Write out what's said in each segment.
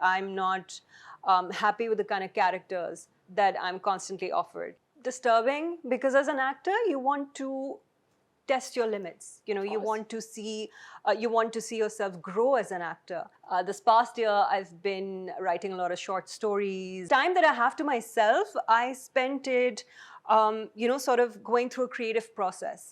I'm not happy with the kind of characters that I'm constantly offered. Disturbing because as an actor, you want to test your limits. You want to see yourself grow as an actor. This past year, I've been writing a lot of short stories. Time that I have to myself, I spent it, sort of going through a creative process.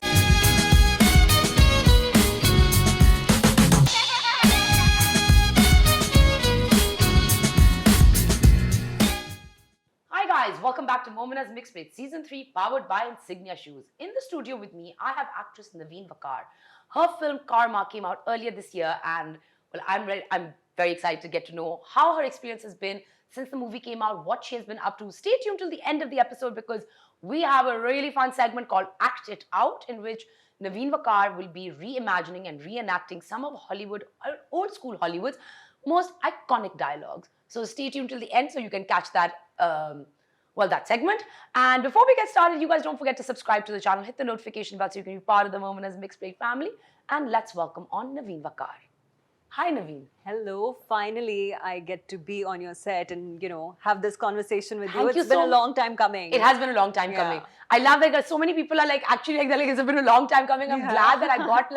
Hi guys, welcome back to Momina's Mixed Plate Season 3, powered by Insignia Shoes. In the studio with me, I have actress Naveen Waqar. Her film Carma came out earlier this year, and well, I'm very excited to get to know how her experience has been since the movie came out, what she has been up to. Stay tuned till the end of the episode because we have a really fun segment called Act It Out, in which Naveen Waqar will be reimagining and reenacting some of Hollywood, old school Hollywood's most iconic dialogues. So stay tuned till the end so you can catch that that segment. And before we get started, you guys don't forget to subscribe to the channel, hit the notification bell so you can be part of the Momina's Mixed Plate family. And let's welcome on Naveen Waqar. Hi, Naveen. Hello. Finally, I get to be on your set and, have this conversation with you. Thank you. It's been a long time coming. It has been a long time coming. I love that so many people are actually it's been a long time coming. I'm glad that I got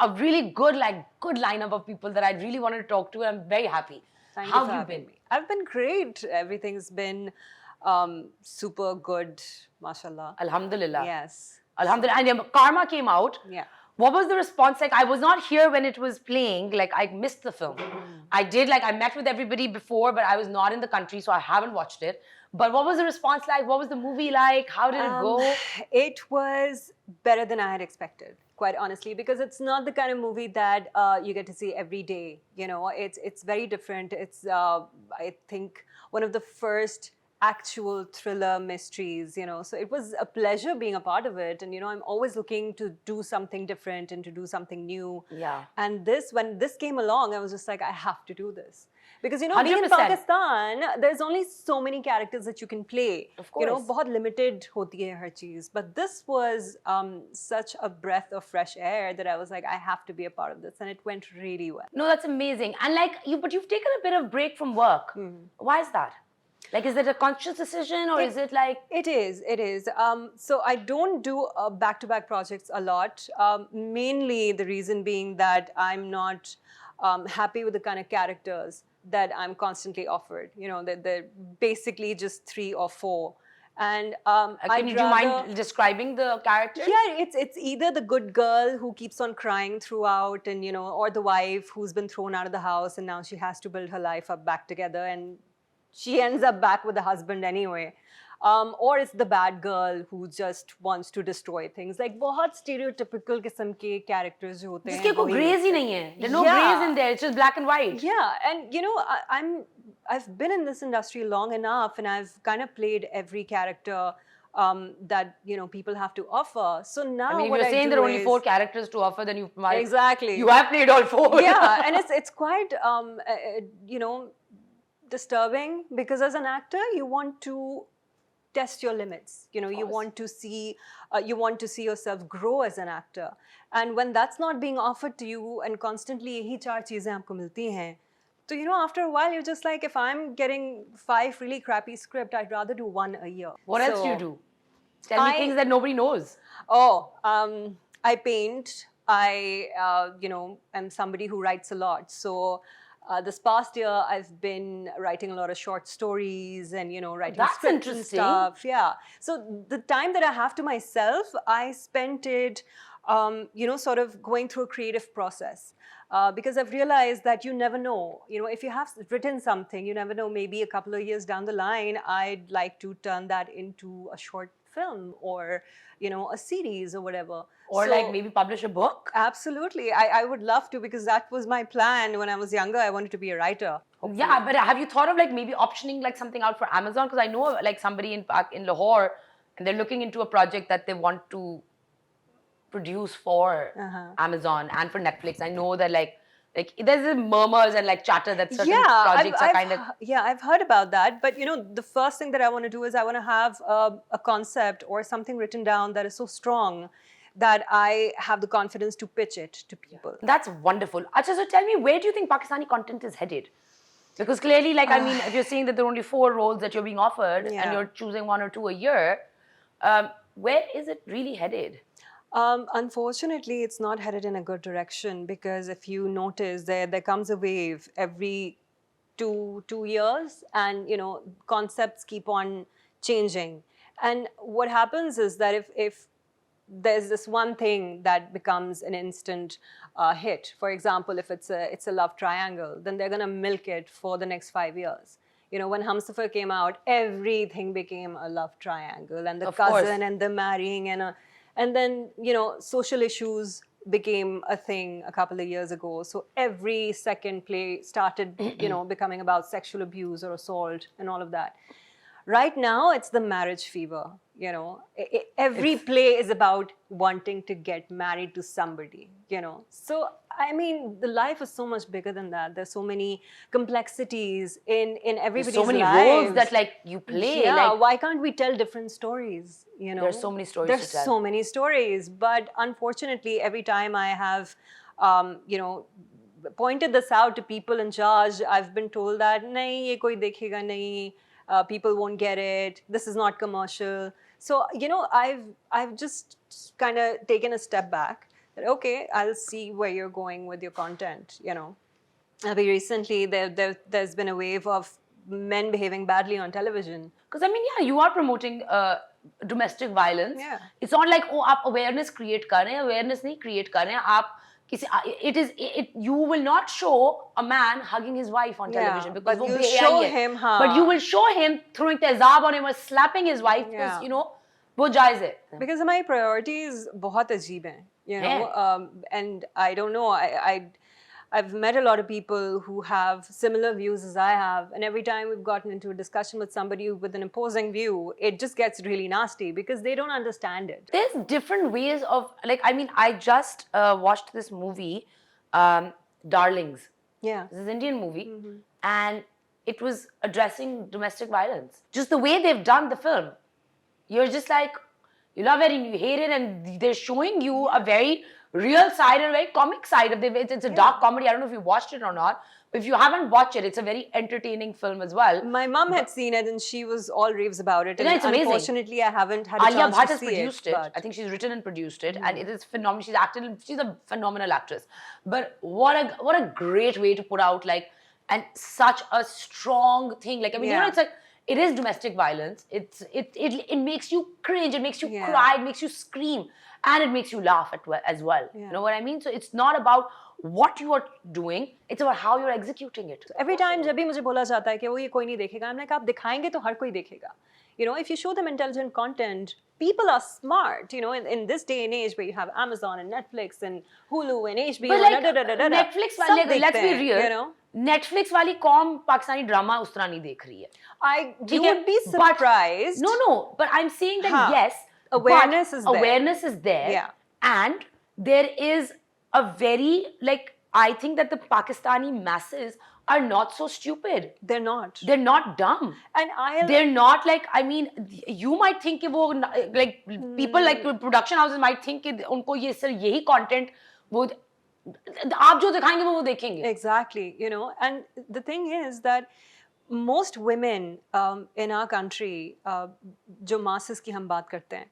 a really good lineup of people that I really wanted to talk to. And I'm very happy. Thank How you for have you having been? me. I've been great. Everything's been super good, mashallah. Alhamdulillah. Yes. Alhamdulillah. And Karma came out. Yeah. What was the response like? I was not here when it was playing. I missed the film. I met with everybody before, but I was not in the country, so I haven't watched it. But what was the response like? What was the movie like? How did it go? It was better than I had expected, quite honestly, because it's not the kind of movie that you get to see every day. It's very different. It's, I think, one of the first actual thriller mysteries, so it was a pleasure being a part of it. And, I'm always looking to do something different and to do something new. Yeah. And when this came along, I was just like, I have to do this. Because, being 100%. in Pakistan, there's only so many characters that you can play. Of course. बहुत limited hoti hai har cheez. But this was such a breath of fresh air that I was like, I have to be a part of this. And it went really well. No, that's amazing. And but you've taken a bit of break from work. Why is that? Is it a conscious decision or is it like... It is. So I don't do back-to-back projects a lot. Mainly the reason being that I'm not happy with the kind of characters that I'm constantly offered. They're basically just 3 or 4. And do you mind describing the character? Yeah, it's either the good girl who keeps on crying throughout and, or the wife who's been thrown out of the house and now she has to build her life up back together and she ends up back with the husband anyway. Or it's the bad girl who just wants to destroy things. बहुत stereotypical किस्म के characters जो होते हैं. जिसके कोई grays ही नहीं है. There's no grays in there. It's just black and white. Yeah, and I've been in this industry long enough, and I've kind of played every character that people have to offer. So now, if you're saying there are only 4 characters to offer, then you might exactly you have played all 4. Yeah, and it's quite disturbing because as an actor, you want to test your limits. You want to see yourself grow as an actor. And when that's not being offered to you and constantly यही 4 चीजें आपको मिलती हैं, so after a while you're just like, if I'm getting 5 really crappy scripts, I'd rather do 1 a year. What else do you do? Tell me things that nobody knows. I paint. I am somebody who writes a lot. So this past year, I've been writing a lot of short stories and, writing scripts and stuff. Yeah. So the time that I have to myself, I spent it, sort of going through a creative process. Because I've realized that you never know. If you have written something, you never know, maybe a couple of years down the line, I'd like to turn that into a short film or, a series or whatever. Or maybe publish a book? Absolutely. I would love to because that was my plan when I was younger. I wanted to be a writer. Hopefully. Yeah, but have you thought of maybe optioning something out for Amazon? Because I know somebody in Lahore and they're looking into a project that they want to produce for Amazon and for Netflix. I know that there's murmurs and chatter that certain projects are kind of... Yeah, I've heard about that. But, the first thing that I want to do is I want to have a concept or something written down that is so strong that I have the confidence to pitch it to people. That's wonderful. Acha, so tell me, where do you think Pakistani content is headed? Because clearly, like, I mean, if you're saying that there are only 4 roles that you're being offered Yeah. and you're choosing 1 or 2 a year, where is it really headed? Unfortunately, it's not headed in a good direction because if you notice, there comes a wave every two years, and concepts keep on changing. And what happens is that if there's this one thing that becomes an instant hit. For example, if it's a love triangle, then they're gonna milk it for the next 5 years. When Humsafar came out, everything became a love triangle, and the Of course. cousin and the marrying, and then social issues became a thing a couple of years ago. So every second play started, becoming about sexual abuse or assault and all of that. Right now, it's the marriage fever. Every play is about wanting to get married to somebody. So I mean, the life is so much bigger than that. There's so many complexities in everybody's There's so many lives. roles that, like, you play. Yeah, like, why can't we tell different stories? There's so many stories There's to tell. so many stories, but unfortunately, every time I have, pointed this out to people in charge, I've been told that nahi, ye koi dekhega nahi, people won't get it. This is not commercial. So I've just kind of taken a step back. That okay, I'll see where you're going with your content. Very recently, there's been a wave of men behaving badly on television. Because I mean, yeah, you are promoting domestic violence. Yeah. It's not like, oh, आप awareness create कर रहे हैं, awareness नहीं create कर रहे हैं. आप you will not show a man hugging his wife on television, because but वो you'll बेहयाई show है. him, But you will show him throwing तेजाब on him or slapping his wife, Yeah. because वो जायज है. Because हमारी priorities बहुत अजीब हैं, and I don't know, I've met a lot of people who have similar views as I have, and every time we've gotten into a discussion with somebody with an opposing view, it just gets really nasty because they don't understand it. There's different ways of, like, I mean, I just watched this movie, Darlings. Yeah. This is an Indian movie, and it was addressing domestic violence. Just the way they've done the film, you're just like, you love it and you hate it, and they're showing you a very real side and a very comic side of it. It's a dark comedy. I don't know if you watched it or not, but if you haven't watched it, it's a very entertaining film as well. My mom had seen it and she was all raves about it. Yeah, and it's amazing. Unfortunately, I haven't had a Alia chance Bhatt to has see produced it. but- I think she's written and produced it, and it is phenomenal. She's acted. She's a phenomenal actress. But what a great way to put out, like, and such a strong thing. Like, I mean, Yeah. it's like, it is domestic violence. It makes you cringe. It makes you Yeah. cry. It makes you scream, and it makes you laugh as well. Yeah. You know what I mean? So it's not about what you are doing. It's about how you're executing it. Every time जब भी मुझे बोला जाता है कि वो ये कोई नहीं देखेगा, I'm like, आप दिखाएंगे तो हर कोई देखेगा. If you show them intelligent content, people are smart. In this day and age where you have Amazon and Netflix and Hulu and HBO, But like, and Netflix सब वाले, देखते let's be हैं, real. Netflix वाली कौम Pakistani drama उस तरह नहीं देख रही है. You would be surprised. No, but I'm saying that Huh. yes, Awareness is there. Awareness is there. Yeah. And there is a very, like, I think that the Pakistani masses are not so stupid. They're not. They're not dumb. And They're not like, I mean, you might think कि वो, like, people like production houses might think कि उनको ये सिर्फ यही content वो आप जो दिखाएंगे वो देखेंगे. Exactly, and the thing is that most women in our country, जो masses की हम बात करते हैं,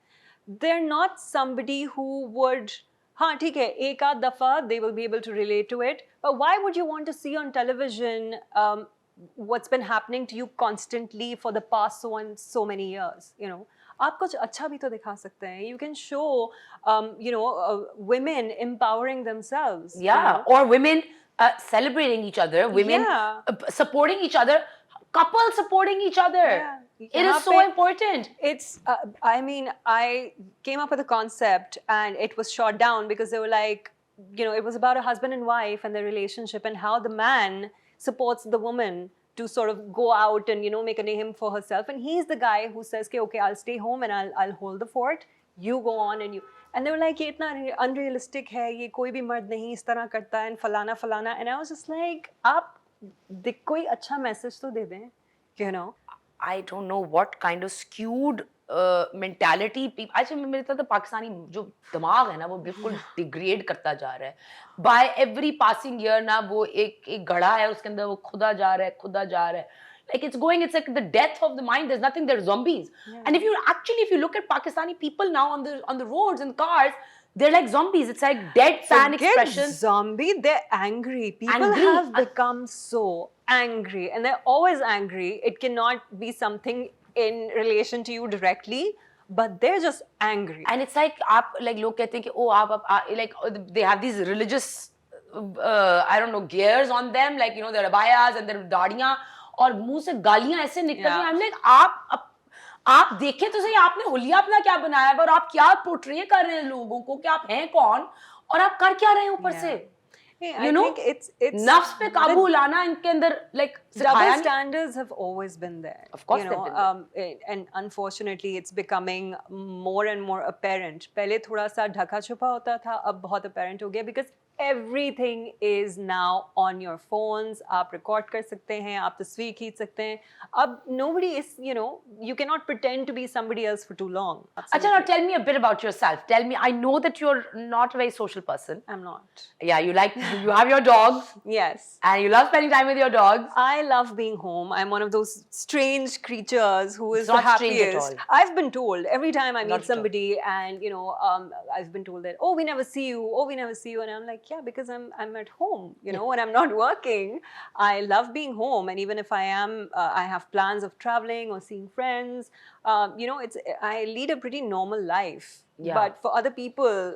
they're not somebody who would, हाँ ठीक है, एक आध दफा they will be able to relate to it, but why would you want to see on television what's been happening to you constantly for the past so many years, आप कुछ अच्छा भी तो दिखा सकते हैं. You can show, women empowering themselves. Yeah, or women celebrating each other, women supporting each other, couples supporting each other. Yeah. It is so important. It's, I mean, I came up with a concept and it was shot down because they were like, it was about a husband and wife and their relationship and how the man supports the woman to sort of go out and, make a name for herself. And he's the guy who says, okay, I'll stay home and I'll hold the fort. You go on and and they were like, ये इतना unrealistic है, ये कोई भी मर्द नहीं इस तरह करता है, and फलाना. And I was just like, आप कोई अच्छा message तो दे दें, I don't know what kind of skewed mentality अच्छा मेरे तो पाकिस्तानी जो दिमाग है ना वो बिल्कुल डिग्रेड करता जा रहा है बाय एवरी पासिंग ईयर ना वो एक घड़ा है उसके अंदर वो खुदा जा रहा है like it's like the death of the mind there's nothing there's zombies and if you look at Pakistani people now on the roads and cars they're like zombies it's like deadpan expression zombie they're angry people have become so angry and they're always angry it cannot be something in relation to you directly but they're just angry and it's like like log kehte hain ki oh like they have these religious I don't know gears on them like their abayas and their dadiyan और मुंह से गालियां ऐसे निकल रही हैं I'm like आप देखें तो सही आपने हुलिया अपना क्या बनाया है और आप क्या पोर्ट्रे कर रहे हैं लोगों को कि आप हैं कौन और आप कर क्या रहे हैं ऊपर से it's nafs pe kabu lana inke andar like double standards have always been there of course they've been there. And unfortunately it's becoming more and more apparent pehle thoda sa dhaka chupa hota tha ab bahut apparent ho gaya because everything is now on your phones aap record kar sakte hain aap tasveer खींच सकते हैं अब nobody is you cannot pretend to be somebody else for too long acha now tell me a bit about yourself tell me I know that you're not a very social person I'm not yeah you have your dogs yes and you love spending time with your dogs I love being home I'm one of those strange creatures who is it's the happiest strange at all. I've been told every time I meet somebody and I've been told that oh we never see you and I'm like yeah because I'm at home when I'm not working I love being home and even if I am I have plans of traveling or seeing friends I lead a pretty normal life but for other people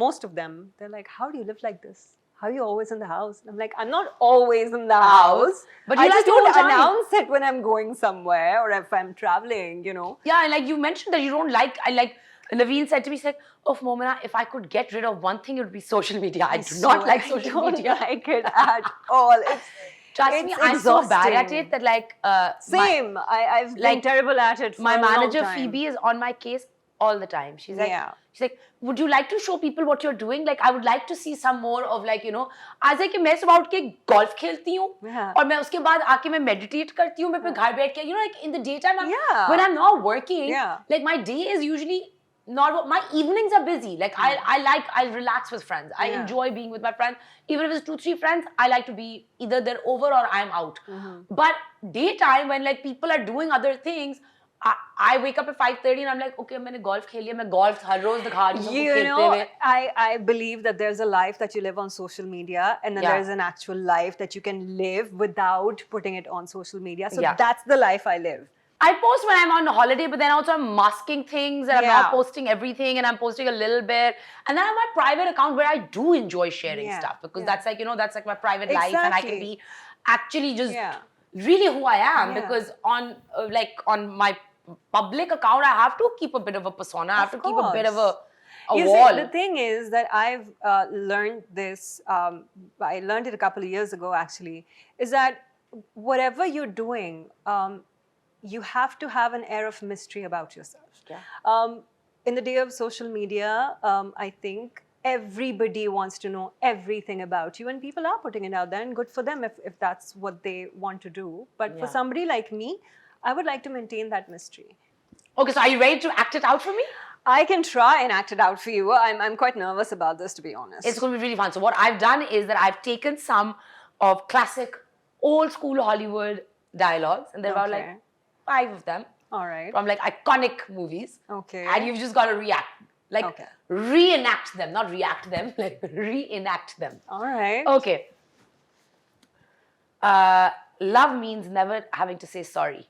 most of them they're like how do you live like this how are you always in the house I'm like I'm not always in the house but you I just don't announce it when I'm going somewhere or if I'm traveling yeah and like you mentioned that you don't like Naveen said to me, he's like, oh, Momina, if I could get rid of one thing, it would be social media. I do not like social media. I don't like it at all. Trust me, I'm so bad at it that like... Same. I've been terrible at it for my a long manager, time. Phoebe, is on my case all the time. She's like, would you like to show people what you're doing? Like, I would like to see some more of like, आज है कि मैं सुबह उठ के golf खेलती हूँ और मैं उसके बाद आके मैं meditate करती हूँ मैं फिर घर बैठ के like in the daytime when I'm not working like my day is usually my evenings are busy like I relax with friends I enjoy being with my friends even if it's 2-3 friends I like to be either they're over or I'm out but daytime when like people are doing other things I wake up at 5:30 and I'm like okay मैंने golf खेल लिया मैं golf हर रोज दिखा रही हूँ खेलते हुए I believe that there's a life that you live on social media and then there's an actual life that you can live without putting it on social media so that's the life I live I post when I'm on holiday, but then also I'm masking things and I'm not posting everything and I'm posting a little bit. And then I have my private account where I do enjoy sharing stuff because that's like, that's like my private life and I can be actually just really who I am because on my public account, I have to keep a bit of a persona. I have to keep a bit of a wall. See, the thing is that I've learned this, I learned it a couple of years ago actually, is that whatever you're doing, you have to have an air of mystery about yourself. In the day of social media, I think everybody wants to know everything about you and people are putting it out there and good for them if that's what they want to do. But for somebody like me, I would like to maintain that mystery. Okay, so are you ready to act it out for me? I can try and act it out for you. I'm quite nervous about this, to be honest. It's going to be really fun. So what I've done is that I've taken some of classic old school Hollywood dialogues and there are like 5 of them. All right. From like iconic movies. Okay. And you've just got to react. Like reenact them, not react them, like reenact them. All right. Okay. Love means never having to say sorry.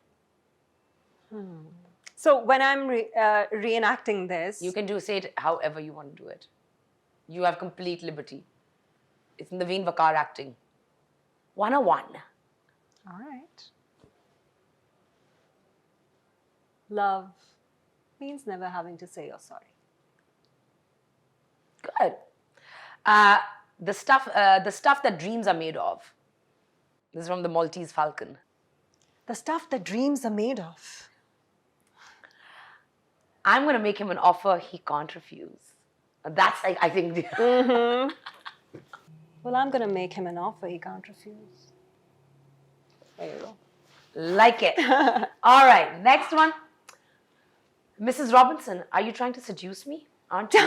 So when I'm reenacting this... You can say it however you want to do it. You have complete liberty. It's Naveen Waqar acting. 101. All right. Love means never having to say you're sorry. Good. The stuff that dreams are made of. This is from the Maltese Falcon. The stuff that dreams are made of. I'm going to make him an offer he can't refuse. That's like, I think... Well, I'm going to make him an offer he can't refuse. There you go. Like it. All right, next one. Mrs. Robinson, are you trying to seduce me? Aren't you?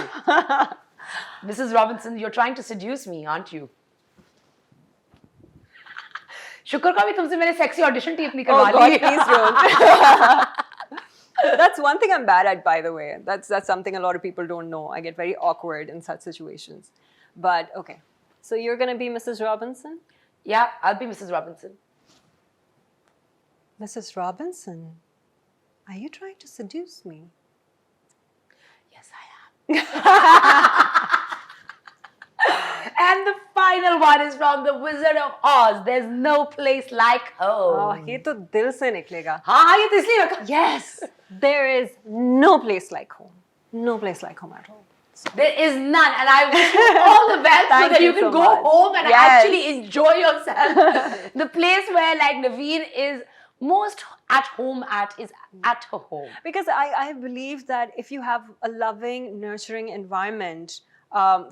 Mrs. Robinson, you're trying to seduce me, aren't you? शुक्र का भी तुमसे मैंने sexy audition tape Oh निकलवा God, Lee. please don't. That's one thing I'm bad at, by the way. That's something a lot of people don't know. I get very awkward in such situations. But okay, so you're gonna be Mrs. Robinson? Yeah, I'll be Mrs. Robinson. Mrs. Robinson, are you trying to seduce me? Yes, I am. And the final one is from The Wizard of Oz. There's no place like home. Oh, ये तो दिल से निकलेगा. हाँ, ये तो इसलिए रखा. Yes, there is no place like home. No place like home at all. There is none, and I wish you all the best so Thank that you you can so go much. home and Yes. actually enjoy yourself. The place where like Naveen is most at home at is at her home. Because I believe that if you have a loving, nurturing environment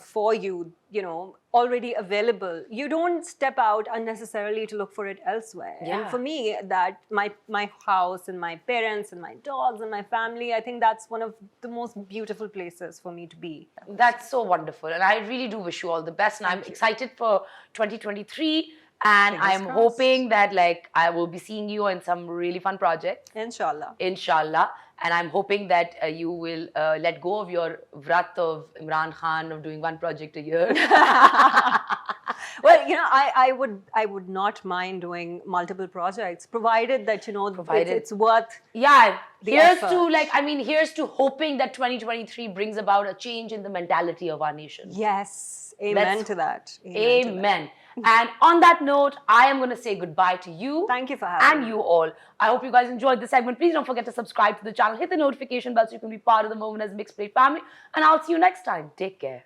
for you, you know, already available, you don't step out unnecessarily to look for it elsewhere. Yeah. And for me, that my house and my parents and my dogs and my family, I think that's one of the most beautiful places for me to be. That's so wonderful, and I really do wish you all the best. And I'm excited for 2023. And Fingers I'm crossed. hoping that like I will be seeing you in some really fun projects. Inshallah. Inshallah. And I'm hoping that you will let go of your vrat of Imran Khan of doing one project a year. Well, you know, I would not mind doing multiple projects, provided that, you know, it's worth. Yeah, The here's effort. to like, I mean, here's to hoping that 2023 brings about a change in the mentality of our nation. Yes, amen to that. Amen. And on that note, I am going to say goodbye to you. Thank you for having And me. you all. I hope you guys enjoyed this segment. Please don't forget to subscribe to the channel. Hit the notification bell so you can be part of the Momina's Mixed Plate family. And I'll see you next time. Take care.